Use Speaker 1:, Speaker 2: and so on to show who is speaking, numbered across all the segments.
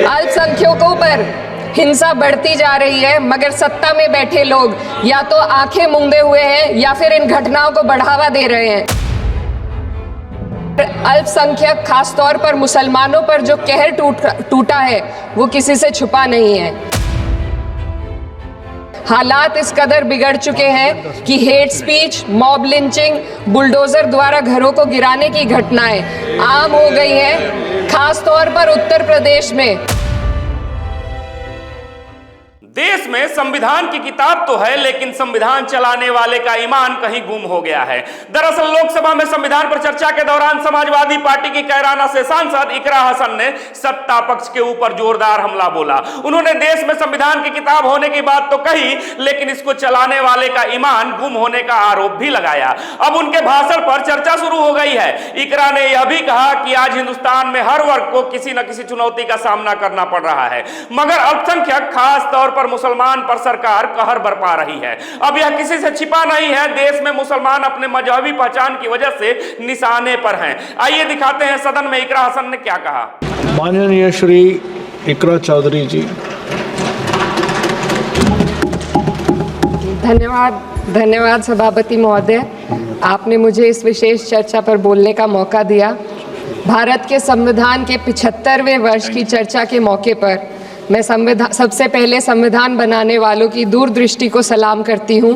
Speaker 1: अल्पसंख्यकों पर हिंसा बढ़ती जा रही है, मगर सत्ता में बैठे लोग या तो आंखें मूंदे हुए हैं या फिर इन घटनाओं को बढ़ावा दे रहे हैं। अल्पसंख्यक खासतौर पर मुसलमानों पर जो कहर टूटा है वो किसी से छुपा नहीं है। हालात इस कदर बिगड़ चुके हैं कि hate speech, mob lynching, bulldozer द्वारा घरों को गिराने की घटनाएं आम हो गई हैं, खासतौर पर उत्तर प्रदेश में।
Speaker 2: देश में संविधान की किताब तो है, लेकिन संविधान चलाने वाले का ईमान कहीं गुम हो गया है। दरअसल लोकसभा में संविधान पर चर्चा के दौरान समाजवादी पार्टी की कैराना से सांसद इकरा हसन ने सत्ता पक्ष के ऊपर जोरदार हमला बोला। उन्होंने देश में संविधान की किताब होने की बात तो कही, लेकिन इसको चलाने वाले का ईमान गुम होने का आरोप भी लगाया। अब उनके भाषण पर चर्चा शुरू हो गई है। इकरा ने यह भी कहा कि आज हिंदुस्तान में हर वर्ग को किसी न किसी चुनौती का सामना करना पड़ रहा है, मगर अल्पसंख्यक खास तौर पर मुसलमान पर सरकार कहर बरपा रही है। अब यह किसी से छिपा नहीं है, देश में मुसलमान अपने मजहबी पहचान की वजह से निशाने पर हैं। आइए दिखाते हैं सदन में इकरा हसन ने क्या कहा।
Speaker 3: माननीय श्री इकरा चौधरी जी।
Speaker 1: धन्यवाद सभापति महोदय, आपने मुझे इस विशेष चर्चा पर बोलने का मौका दिया। भारत के संविधान के 75वें वर्ष की चर्चा के मौके पर मैं सबसे पहले संविधान बनाने वालों की दूरदृष्टि को सलाम करती हूँ।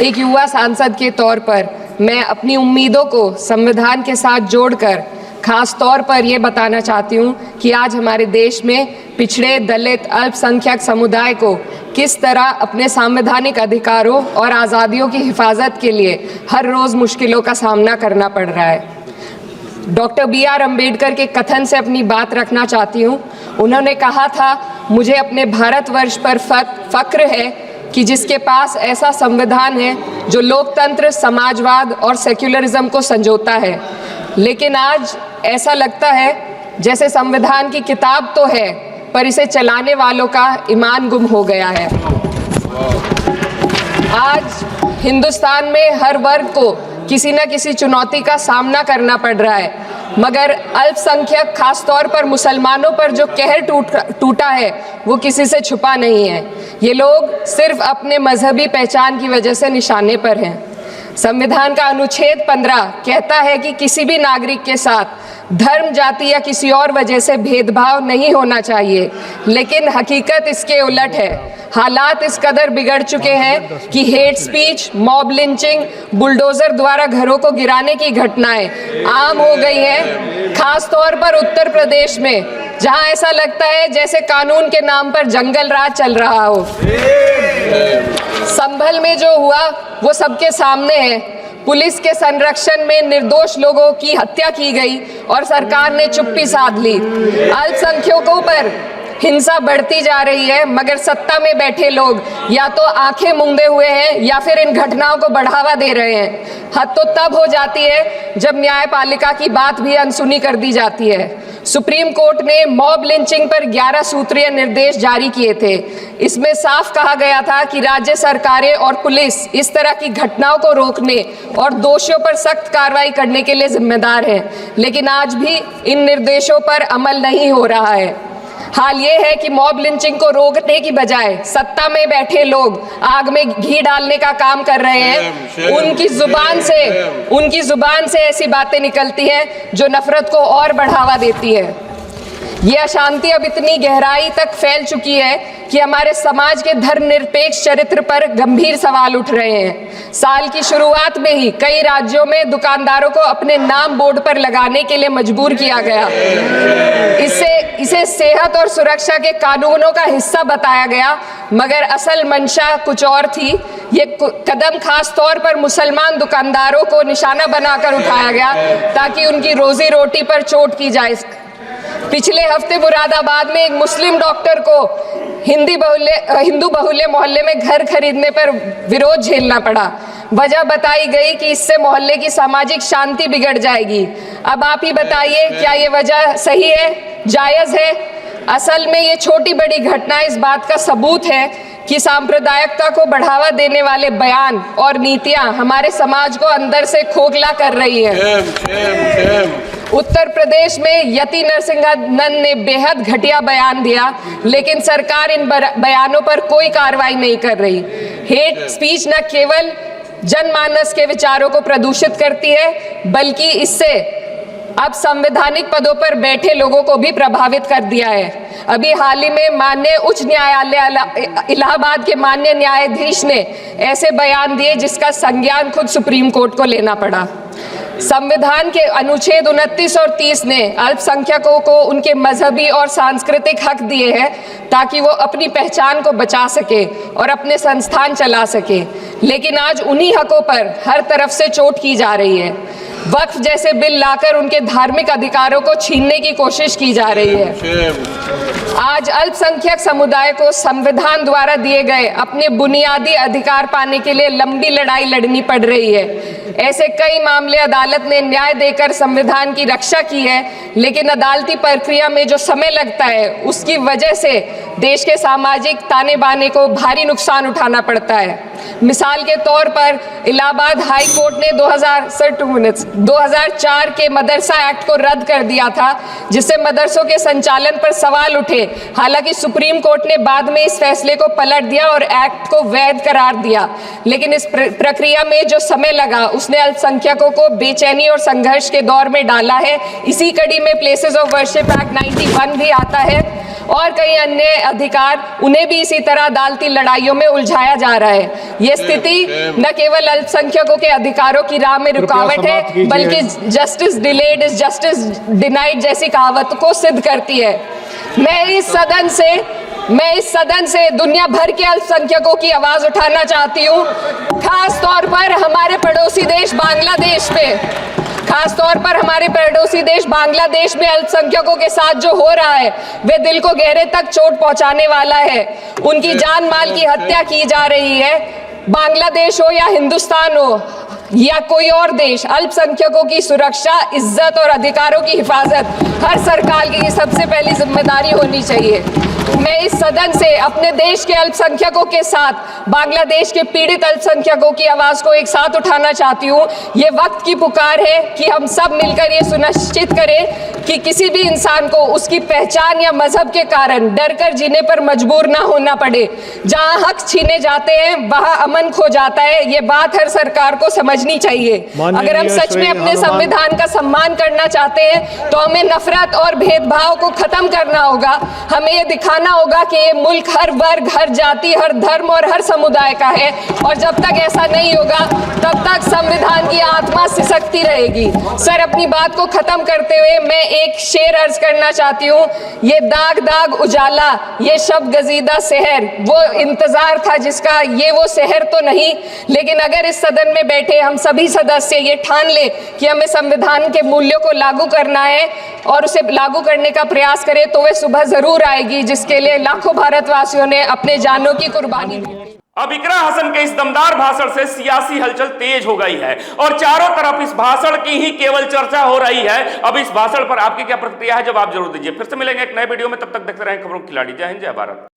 Speaker 1: एक युवा सांसद के तौर पर मैं अपनी उम्मीदों को संविधान के साथ जोड़कर खास तौर पर ये बताना चाहती हूँ कि आज हमारे देश में पिछड़े, दलित, अल्पसंख्यक समुदाय को किस तरह अपने संवैधानिक अधिकारों और आज़ादियों की हिफाजत के लिए हर रोज़ मुश्किलों का सामना करना पड़ रहा है। Doctor B.R. अम्बेडकर के कथन से अपनी बात रखना चाहती हूँ। उन्होंने कहा था, मुझे अपने भारतवर्ष पर फक्र है कि जिसके पास ऐसा संविधान है जो लोकतंत्र, समाजवाद और सेक्युलरिज्म को संजोता है। लेकिन आज ऐसा लगता है जैसे संविधान की किताब तो है, पर इसे चलाने वालों का ईमान गुम हो गया है। आज हिंदुस्तान में हर वर्ग को किसी न किसी चुनौती का सामना करना पड़ रहा है, मगर अल्पसंख्यक खासतौर पर मुसलमानों पर जो कहर टूटा है वो किसी से छुपा नहीं है। ये लोग सिर्फ अपने मजहबी पहचान की वजह से निशाने पर हैं। संविधान का अनुच्छेद 15 कहता है कि किसी भी नागरिक के साथ धर्म, जाति या किसी और वजह से भेदभाव नहीं होना चाहिए, लेकिन हकीकत इसके उलट है। हालात इस कदर बिगड़ चुके हैं कि hate speech, mob lynching, bulldozer द्वारा घरों को गिराने की घटनाएं आम हो गई हैं, खास तौर पर उत्तर प्रदेश में, जहां ऐसा लगता है जैसे कानून के नाम पर जंगल राज चल रहा हो। संभल में जो हुआ वो सबके सामने है। पुलिस के संरक्षण में निर्दोष लोगों की हत्या की गई और सरकार ने चुप्पी साध ली। अल्पसंख्यकों पर हिंसा बढ़ती जा रही है, मगर सत्ता में बैठे लोग या तो आंखें मूंदे हुए हैं या फिर इन घटनाओं को बढ़ावा दे रहे हैं। हद तो तब हो जाती है जब न्यायपालिका की बात भी अनसुनी कर दी जाती है। सुप्रीम कोर्ट ने मॉब लिंचिंग पर 11 सूत्रीय निर्देश जारी किए थे। इसमें साफ कहा गया था कि राज्य सरकारें और पुलिस इस तरह की घटनाओं को रोकने और दोषियों पर सख्त कार्रवाई करने के लिए जिम्मेदार हैं, लेकिन आज भी इन निर्देशों पर अमल नहीं हो रहा है। हाल ये है कि मॉब लिंचिंग को रोकने की बजाय सत्ता में बैठे लोग आग में घी डालने का काम कर रहे हैं। उनकी जुबान से ऐसी बातें निकलती हैं जो नफरत को और बढ़ावा देती है। ये अशांति अब इतनी गहराई तक फैल चुकी है कि हमारे समाज के धर्मनिरपेक्ष चरित्र पर गंभीर सवाल उठ रहे हैं। साल की शुरुआत में ही कई राज्यों में दुकानदारों को अपने नाम बोर्ड पर लगाने के लिए मजबूर किया गया। इसे सेहत और सुरक्षा के कानूनों का हिस्सा बताया गया, मगर असल मंशा कुछ और थी। ये कदम खास तौर पर मुसलमान दुकानदारों को निशाना बनाकर उठाया गया ताकि उनकी रोजी रोटी पर चोट की जाए। पिछले हफ्ते मुरादाबाद में एक मुस्लिम डॉक्टर को हिंदू बहुल्य मोहल्ले में घर खरीदने पर विरोध झेलना पड़ा। वजह बताई गई कि इससे मोहल्ले की सामाजिक शांति बिगड़ जाएगी। अब आप ही बताइए, क्या ये वजह सही है, जायज़ है? असल में ये छोटी बड़ी घटना इस बात का सबूत है कि सांप्रदायिकता को बढ़ावा देने वाले बयान और नीतियां हमारे समाज को अंदर से खोखला कर रही हैं। उत्तर प्रदेश में यति नरसिंहन ने बेहद घटिया बयान दिया, लेकिन सरकार इन बयानों पर कोई कार्रवाई नहीं कर रही। हेट स्पीच न केवल जनमानस के विचारों को प्रदूषित करती है, बल्कि इससे अब संवैधानिक पदों पर बैठे लोगों को भी प्रभावित कर दिया है। अभी हाल ही में माननीय उच्च न्यायालय इलाहाबाद के माननीय न्यायाधीश ने ऐसे बयान दिए जिसका संज्ञान खुद सुप्रीम कोर्ट को लेना पड़ा। संविधान के अनुच्छेद 29 और 30 ने अल्पसंख्यकों को उनके मजहबी और सांस्कृतिक हक दिए हैं ताकि वो अपनी पहचान को बचा सके और अपने संस्थान चला सके, लेकिन आज उन्हीं हकों पर हर तरफ से चोट की जा रही है। वक्फ जैसे बिल लाकर उनके धार्मिक अधिकारों को छीनने की कोशिश की जा रही है। आज अल्पसंख्यक समुदाय को संविधान द्वारा दिए गए अपने बुनियादी अधिकार पाने के लिए लंबी लड़ाई लड़नी पड़ रही है। ऐसे कई मामले अदालत ने न्याय देकर संविधान की रक्षा की है, लेकिन अदालती प्रक्रिया में जो समय लगता है उसकी वजह से देश के सामाजिक ताने बाने को भारी नुकसान उठाना पड़ता है। मिसाल के तौर पर इलाहाबाद हाई कोर्ट ने 2004 के मदरसा एक्ट को रद्द कर दिया था, जिससे मदरसों के संचालन पर सवाल उठे। हालांकि सुप्रीम कोर्ट ने बाद में इस फैसले को पलट दिया और एक्ट को वैध करार दिया, लेकिन इस प्रक्रिया में जो समय लगा उसने अल्पसंख्यकों को बेचैनी और संघर्ष के दौर में डाला है। इसी कड़ी में प्लेसेस ऑफ वर्शिप एक्ट 91 भी आता है और कई अन्य अधिकार, उन्हें भी इसी तरह अदालती लड़ाइयों में उलझाया जा रहा है। ये स्थिति न केवल अल्पसंख्यकों के अधिकारों की राह में रुकावट है, बल्कि justice delayed is justice denied जैसी कहावत को सिद्ध करती है। मैं इस सदन से दुनिया भर के अल्पसंख्यकों की आवाज उठाना चाहती हूँ, खास तौर पर हमारे पड़ोसी देश बांग्लादेश में अल्पसंख्यकों के साथ जो हो रहा है वे दिल को गहरे तक चोट पहुंचाने वाला है। उनकी जान माल की हत्या की जा रही है। बांग्लादेश हो या हिंदुस्तान हो या कोई और देश, अल्पसंख्यकों की सुरक्षा, इज्जत और अधिकारों की हिफाजत हर सरकार की सबसे पहली जिम्मेदारी होनी चाहिए। मैं इस सदन से अपने देश के अल्पसंख्यकों के साथ बांग्लादेश के पीड़ित अल्पसंख्यकों की आवाज को एक साथ उठाना चाहती हूँ। ये वक्त की पुकार है कि हम सब मिलकर ये सुनिश्चित करें कि किसी भी इंसान को उसकी पहचान या मजहब के कारण डर कर जीने पर मजबूर ना होना पड़े। जहाँ हक छीने जाते हैं वहाँ अमन खो जाता है। ये बात हर सरकार को समझनी चाहिए। अगर हम सच में अपने संविधान का सम्मान करना चाहते हैं तो हमें नफरत और भेदभाव को खत्म करना होगा। हमें ये दिखाना होगा कि ये मुल्क हर वर्ग, हर जाति, हर धर्म और हर समुदाय का है, और जब तक ऐसा नहीं होगा तब तक संविधान की आत्मा सिसकती रहेगी। सर, अपनी बात को खत्म करते हुए मैं एक शेर अर्ज करना चाहती हूँ। ये दाग दाग उजाला, ये शब गजीदा शहर, वो इंतजार था जिसका, ये वो शहर तो नहीं। लेकिन अगर इस सदन में बैठे हम सभी सदस्य ये ठान ले कि हमें संविधान के मूल्यों को लागू करना है और उसे लागू करने का प्रयास करें, तो वह सुबह जरूर आएगी जिसके लिए लाखों भारतवासियों ने अपने जानों की कुर्बानी दी।
Speaker 2: अब इकरा हसन के इस दमदार भाषण से सियासी हलचल तेज हो गई है और चारों तरफ इस भाषण की ही केवल चर्चा हो रही है। अब इस भाषण पर आपकी क्या प्रतिक्रिया है, जवाब जरूर दीजिए। फिर से मिलेंगे एक नए वीडियो में, तब तक देखते रहें खबरों की खिलाड़ी। जय हिंद, जय भारत।